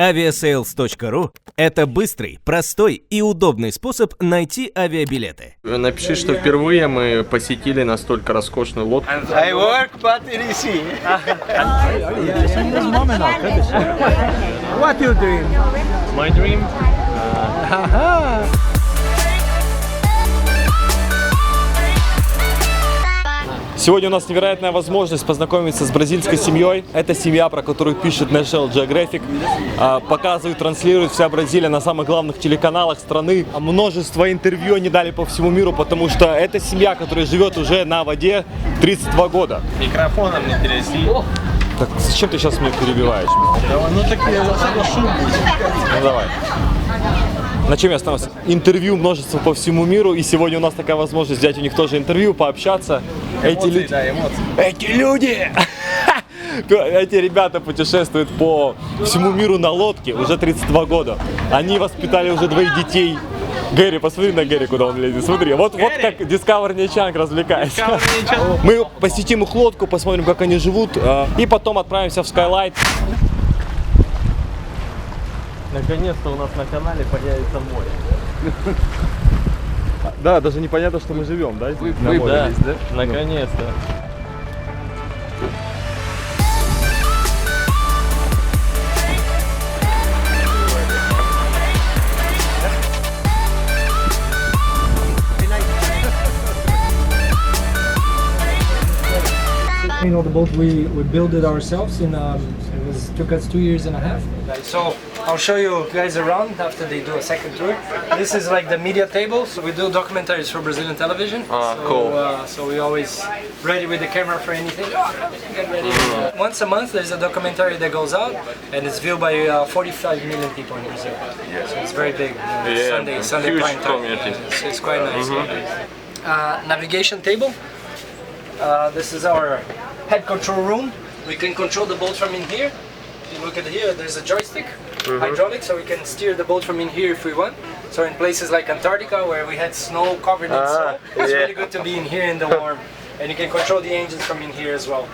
Aviasales.ru – это быстрый, простой и удобный способ найти авиабилеты. Напиши, что впервые мы посетили настолько роскошную лодку. I work, but in sea. What you doing? My dream. Сегодня у нас невероятная возможность познакомиться с бразильской семьей. Это семья, про которую пишет National Geographic. Показывает, транслирует вся Бразилия на самых главных телеканалах страны. Множество интервью они дали по всему миру, потому что это семья, которая живет уже на воде 32 года. Микрофоном не тряси. Так зачем ты сейчас меня перебиваешь? Ну так я соглашу. Ну давай. На чем я остановился? Интервью множество по всему миру, и сегодня у нас такая возможность взять у них тоже интервью, пообщаться. Эмоции, да, эмоции. Эти люди! Эти ребята путешествуют по всему миру на лодке уже 32 года. Они воспитали уже 2 детей. Гэри, посмотри на Гэри, куда он лезет. Смотри, вот как Discover Нячанг развлекается. Мы посетим их лодку, посмотрим, как они живут, и потом отправимся в Skylight. Наконец-то у нас на канале появится море. Да, даже непонятно, что мы живем, да? Выбрались, да? Наконец-то. You know, the boat we built it ourselves in took us 2.5 years. So I'll show you guys around after they do a second tour. This is like the media table, so we do documentaries for Brazilian television. Cool. So we always ready with the camera for anything. Get ready. Once a month there's a documentary that goes out, and it's viewed by 45 million people in Brazil. So it's very big. Sunday huge prime time. community. It's quite nice. Navigation table. This is our head control room. We can control the boat from in here. If you look at here, there's a joystick, hydraulic, so we can steer the boat from in here if we want. So in places like Antarctica, where we had snow covered in snow, it's really good to be in here in the warm. And you can control the engines from in here as well.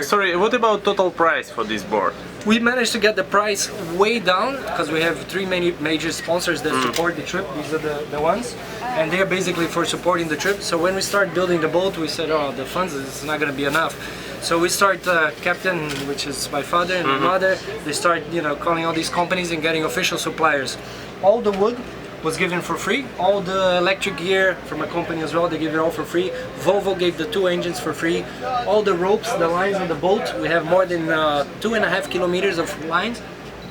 Sorry, what about total price for this board? We managed to get the price way down because we have 3 major sponsors that support the trip. These are the ones, and they're basically for supporting the trip. So when we start building the boat, we said, oh, the funds is not going to be enough. So we start Captain, which is my father and my mother. They start, calling all these companies and getting official suppliers. All the wood was given for free. All the electric gear from a company as well, they give it all for free. Volvo gave the 2 engines for free. All the ropes, the lines on the boat, we have more than 2.5 kilometers of lines,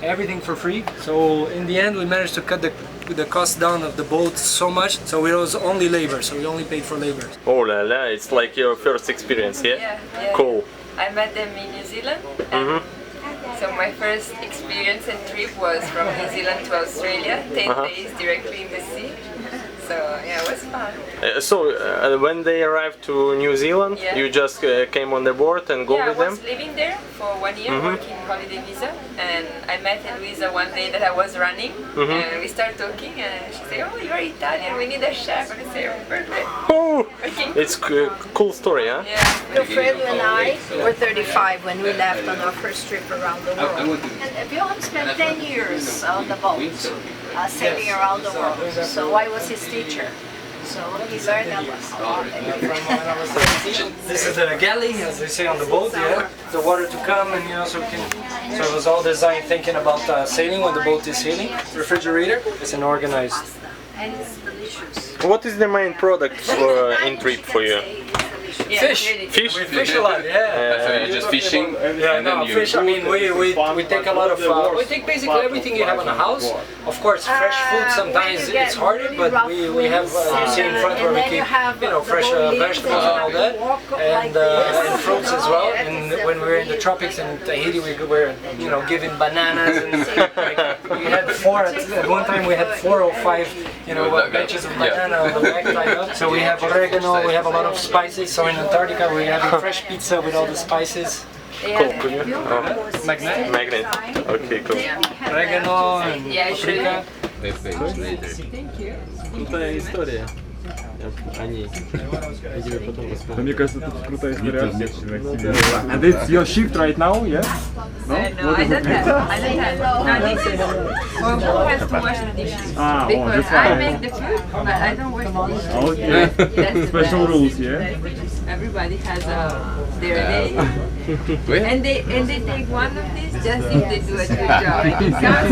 everything for free. So in the end, we managed to cut the cost down of the boat so much, so it was only labor, so we only paid for labor. Oh la la, it's like your first experience, yeah? Yeah. Cool. I met them in New Zealand. So my first experience and trip was from New Zealand to Australia, 10 days directly in the sea. So yeah, it was fun. So when they arrived to New Zealand, you just came on the board and go with them? I was living there for 1 year, working holiday visa, and I met Luisa one day that I was running, and we started talking, and she said, "Oh, you're Italian, we need a chef." And I said, "Perfect." Oh, it's a cool story, huh? Yeah. Alfredo and I were 35 when we left on our first trip around the world. And Bjorn spent 10 years on the boat, sailing around the world. So I was his teacher. So he learned a lot. This is the galley, as they say on the boat, the water to come, and so it was all designed thinking about sailing when the boat is sailing. Refrigerator, it's an organized. And it's delicious. What is the main product in trip for you? Yeah, Fish. really. Fish? We fish a lot, So you're just fishing? Yeah, and then no, you... fish, I mean, we take a lot of, we take basically everything you have in the house. Of course, fresh food sometimes it's harder, but we have, you see in front where we keep, fresh vegetables and all that, and fruits as well. And when we were in the tropics in Tahiti, we were, giving bananas, and we had 4, at one time we had 4 or 5, batches of banana on the back tied up. So we have oregano, we have a lot of spices. So in Antarctica, we're having fresh pizza with all the spices. Cool, could you? Magnet. Magnet. Okay, cool. Oregano and paprika. Крутая история. Они. Я тебе потом расскажу. Мне кажется, это крутая история. And it's your shift right now, yeah? No, I don't have. No, this is for who has to wash the dishes. Because I make the food, but I don't wash the dishes. Okay. That's Special rules, yeah? Everybody has their day, and they take one of these just if they do a good job. If you can't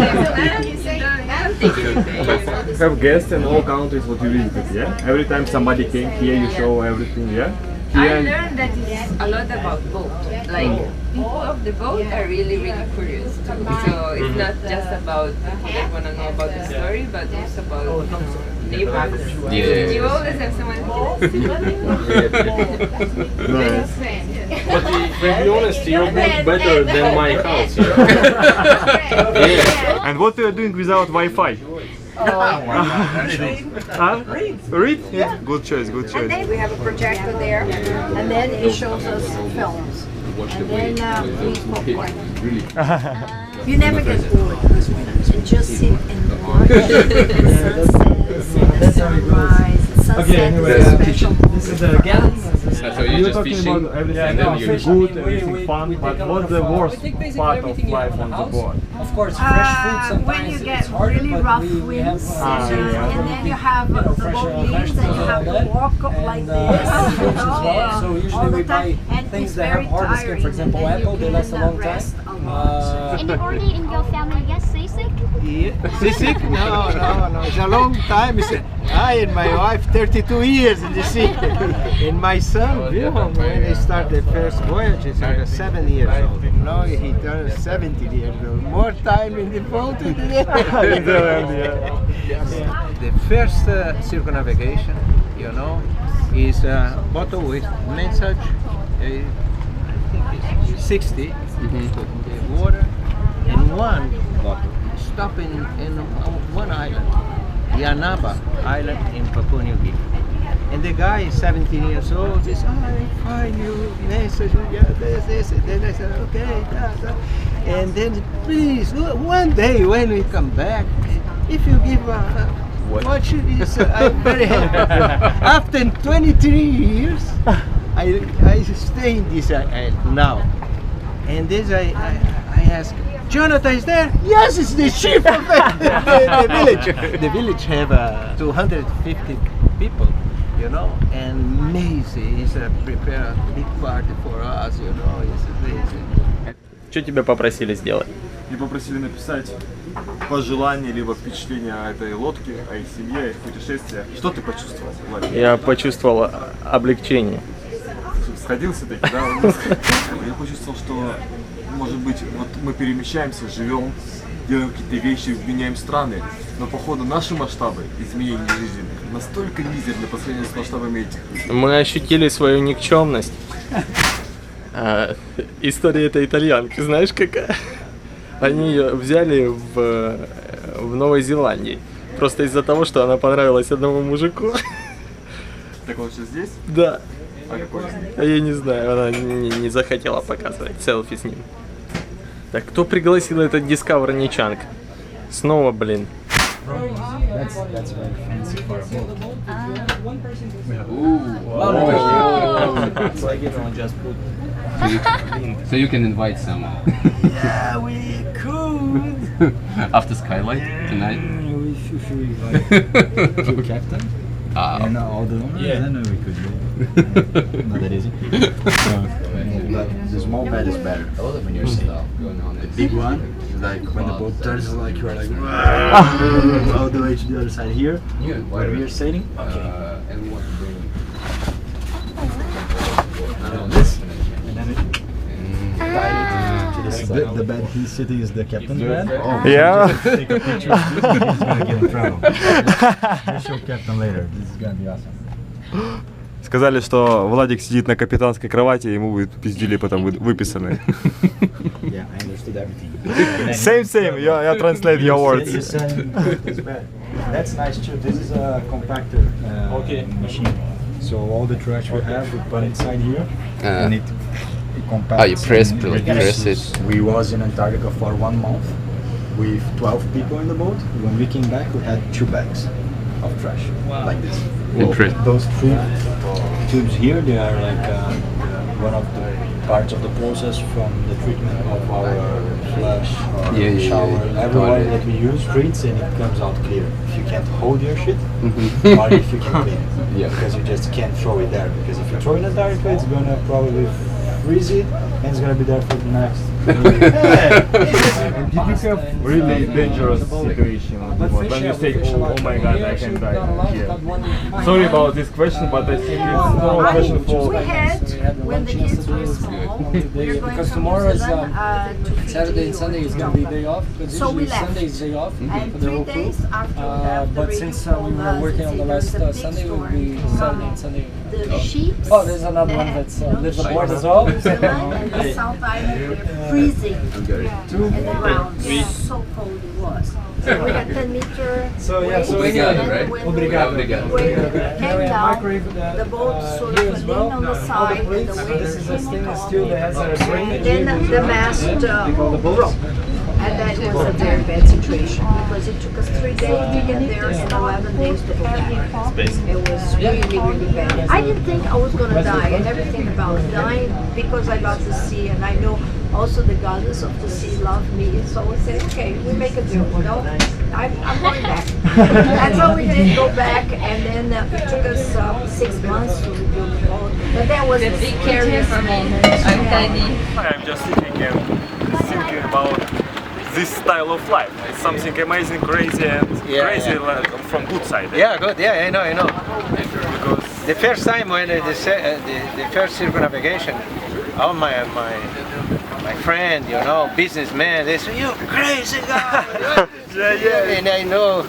say I'm taking it. Have guests in all countries what you visited, yeah? Every time somebody came here, you show everything, yeah? I learned that it's a lot about boat. Like people of the boat are really curious too. So it's not just about people that want to know about the story, but it's about neighbors. You always have someone who Nice. But to be honest, your boat better than my house. And what are you doing without Wi-Fi? Read? Yeah. Good choice, good choice. And then we have a projector there, and then it shows us films. And then we eat popcorn. You never get bored. And just sit and watch the sunsets and the sunrise. Sunset is a special moment. This is the galley. So you're just fishing, and then you're good, everything fun, but what's the worst part of life on the board? Of course, fresh food sometimes when you get it's harder, really but rough we have winds, yeah. and then you have the boat leaves and you have to walk up like this, So usually all we the buy time, and things it's that have very harder skin. tiring, For example, and apple, you they last a can long time. rest a lot. Anybody in your family gets seasick? Seasick? No. It's a long time. I and my wife 32 years in the sea. And my son, when he started the first voyage, he was 7 years old. Now he turned 70 years old. More time in the boat than the The first circumnavigation, is a bottle with message. I think it's 60 the water, and one bottle stopping in one island, Yanaba Island in Papua New Guinea. And the guy is 17 years old. He says, I find you message, yeah, this. And then I said, okay, and then please, one day when we come back, if you give watch, I'm very happy. After 23 years, I stay in this island now. And this I ask, Jonathan is there? Yes, it's the chief of the village. The village have 250 people, and Macy is prepare a big party for us, it's amazing. Что тебя попросили сделать? Мне попросили написать пожелания, либо впечатления о этой лодке, о их семье, о их путешествиях. Что ты почувствовал, Владимир? Я почувствовал облегчение. Сходился таки, да? Я почувствовал, что, может быть, вот мы перемещаемся, живем, делаем какие-то вещи, меняем страны, но походу наши масштабы изменений жизни настолько мизерны по сравнению с масштабами этих людей. Мы ощутили свою никчемность. История этой итальянки, знаешь какая? Они ее взяли в Новой Зеландии. Просто из-за того, что она понравилась одному мужику. Так он сейчас здесь? Да. А какой из них? Я не знаю, она не захотела показывать селфи с ним. Так, кто пригласил этот Discover Нячанг? Снова, блин. That's very fancy for a boat. So you can invite someone. Yeah, we could. After skylight tonight. If we invite your captain and all the owners, then we could do. Not that easy. The small bed is better when you're sailing. The big one, like when the boat turns, like you're like all the way to the other side here. When we are sailing, this, and then the bed he's sitting is the captain's bed. Yeah. Take a picture. He's gonna get in trouble. We'll show captain later. This is gonna be awesome. Сказали, что Владик сидит на капитанской кровати, ему будет пиздили потом выписаны. Yeah, I understood everything. Same. Yeah, translate your words. That's nice too. This is a compactor machine. So all the trash we have, we put inside here, and it compacts. You press and it. reduces. We was in Antarctica for 1 month with 12 people in the boat. When we came back, we had 2 bags. of trash, like this. Interesting. Those tubes here, they are like one of the parts of the process from the treatment of our flush, shower, everywhere that we use treats and it comes out clear. If you can't hold your shit, or if you can clean it, because you just can't throw it there. Because if you throw it in a direct way, it's gonna probably freeze it and it's gonna be there for the next. Did you have really dangerous situation when you say, oh my god, I can die here? Sorry about this question, but I think it's no question for... We had, when the kids were small, Because tomorrow is Saturday and Sunday is going to be day off. Because so we usually left. Sunday is day off And for the 3 whole crew. days after we left, the But radio since we told were us working on the last there's a big Sunday, it will storm be Saturday and Sunday. The sheep. Oh, there's another one that's lives aboard as well. And the South Island were freezing in the ground. So cold it was. So we had 10 meter. So yeah, so Obrigado, anyway, right? When we came down, the boat sort here of as leaned well. on the All side the and the plates. waves This is a came on stainless top. steel that has a brain. Then the mast the boat. broke. And that was a very bad situation because it took us 3 days to get there and 11 days to go back. It was really, really bad. I didn't think I was going to die. I never think about dying because I love the sea and I know also the goddess of the sea loved me. So we said, okay, we make a deal. No, I'm going back. And so we did go back and then it took us 6 months to rebuild the boat. But that was the scariest moment. I'm just thinking about this style of life. It's something amazing, crazy, and crazy like, from good side. Yeah, good. Yeah, I know. Because the first time when the first circumnavigation, all my friend, businessman, they say, "You crazy guy!" And I know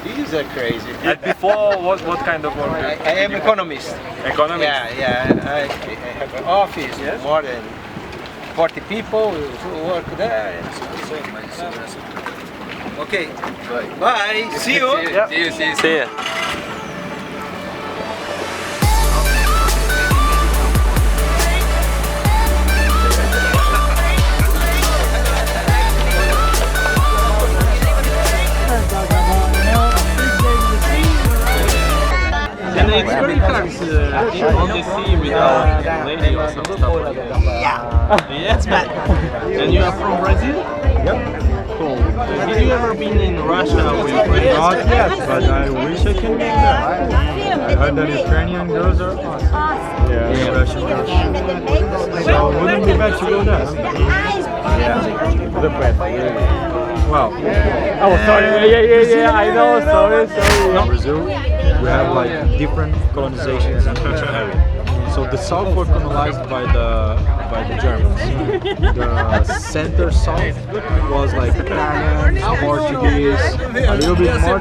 he's a crazy. And before, what kind of work? I am economist. Economist? Yeah. I have an office, more than 40 people who work there. Okay. Bye. See you. See ya. And it's very hard on the sea without a lady or some stuff like that. Yeah, it's bad. And you are from Brazil? Yep. Cool. Did you ever been in Russia with your friends? Not yet, but I wish I can be there. I heard that Ukrainian girls are awesome. Yeah, Russian girls. So it wouldn't be bad to go there. Yeah, the best, really. Wow. Oh, sorry. Yeah. I know. Sorry. In Brazil, we have like different colonizations in each area. So the south was colonized by the Germans. The center south was like Italian, Portuguese, a little bit more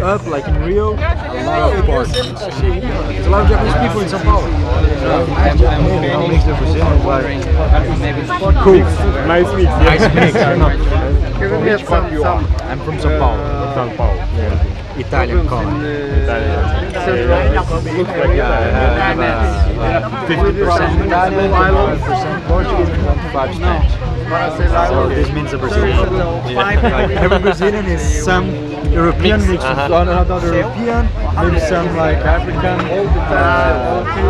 up, like in Rio, a lot of Portuguese. There's a lot of Japanese people in São Paulo. I'm mixed with Brazilians, like cool, nice mix. Nice mix. Which part you are? I'm from São Paulo. São Paulo. Yeah. Italian colony. Looks like yeah, 50% Italian, 5% Portuguese, and 25 Spanish. So this means a Brazilian. Like every Brazilian is some European mixed with another European, maybe some like African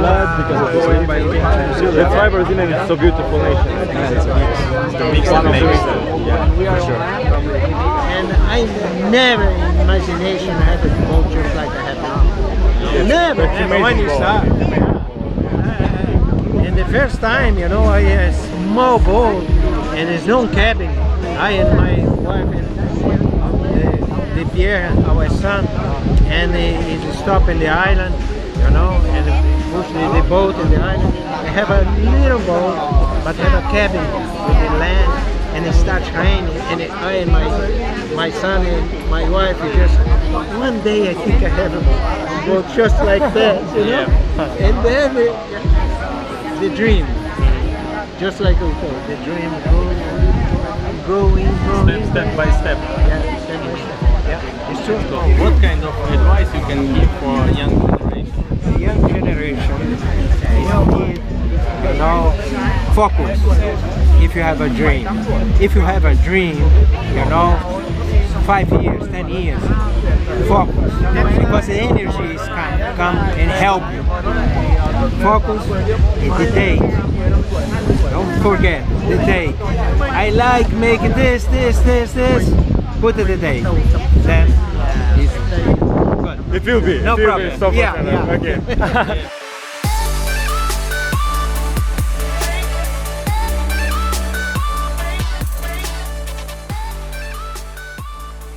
blood because of this way. That's why Brazilian is so beautiful nation. Yeah, it's a mix. It's the mix that makes it. Yeah, for sure. And I never in imagination had a boat just like I have now. Never. When you start. And the first time, I had a small boat and there's no cabin. I and my wife and Pierre, our son, and he stopped in the island, and push the boat in the island. I have a little boat, but have a cabin with the land. And it starts raining, and I and my son and my wife just one day I think I have a boat just like that, And then the dream, just like we thought, the dream growing. Step by step. Yeah, step by step. Yeah, it's true. So what kind of advice you can give for young generation? The young generation, focus. If you have a dream, 5 years, 10 years. Focus, because the energy is come and help you. Focus is the date. Don't forget the date. I like making this. Put the date. Then it's good. It will be. No problem. Stop. Yeah. Okay.